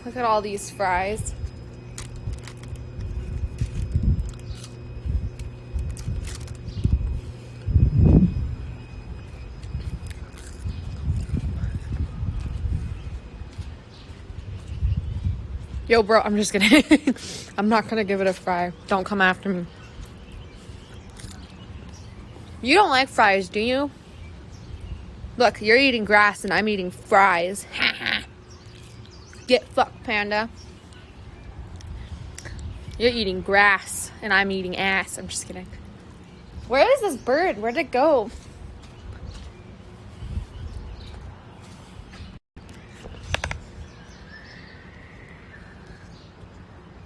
Look at all these fries. Yo, bro, I'm just kidding. I'm not gonna give it a fry. Don't come after me. You don't like fries, do you? Look, you're eating grass and I'm eating fries. Get fucked, panda. You're eating grass and I'm eating ass. I'm just kidding. Where is this bird? Where'd it go?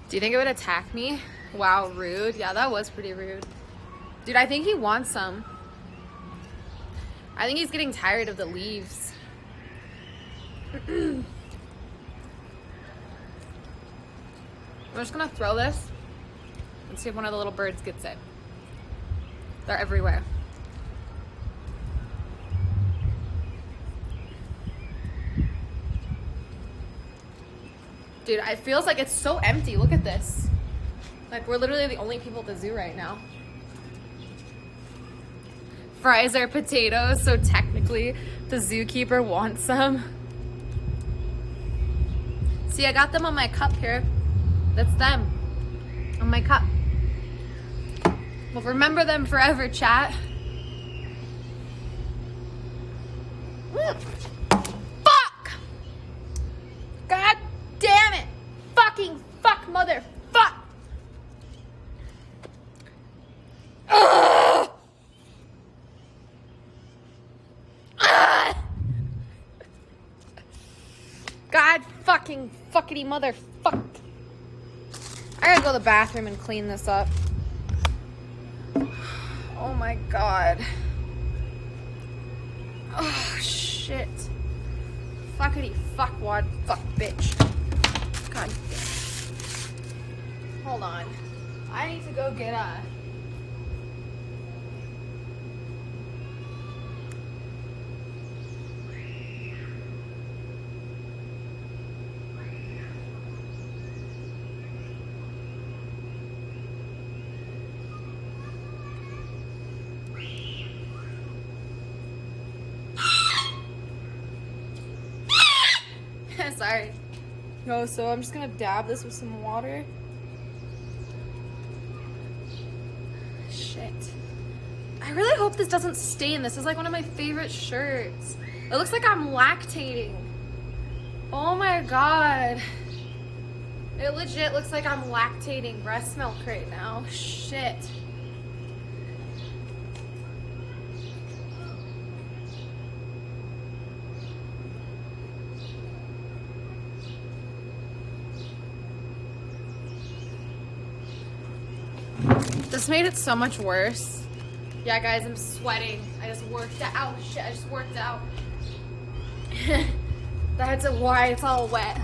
Do you think it would attack me? Wow, rude. Yeah, that was pretty rude. Dude, I think he wants some. I think he's getting tired of the leaves. I'm just gonna throw this and see if one of the little birds gets it. They're everywhere. Dude, it feels like it's so empty. Look at this. Like, we're literally the only people at the zoo right now. Fries are potatoes, so technically the zookeeper wants some. See, I got them on my cup here. That's them. On my cup. We'll remember them forever, chat. Fuck! God damn it! Fucking fuck, mother fuck! Ugh! Ugh! God fucking fuckity motherfuck. I gotta go to the bathroom and clean this up. Oh my god. Oh shit. Fuckity fuckwad fuck bitch. God damn. Hold on. I need to go get a... Sorry. No, so I'm just gonna dab this with some water. Shit. I really hope this doesn't stain. This is like one of my favorite shirts. It looks like I'm lactating. Oh my god. It legit looks like I'm lactating breast milk right now. Shit. This made it so much worse. Yeah, guys, I'm sweating. I just worked out. Shit, I just worked out. That's why it's all wet.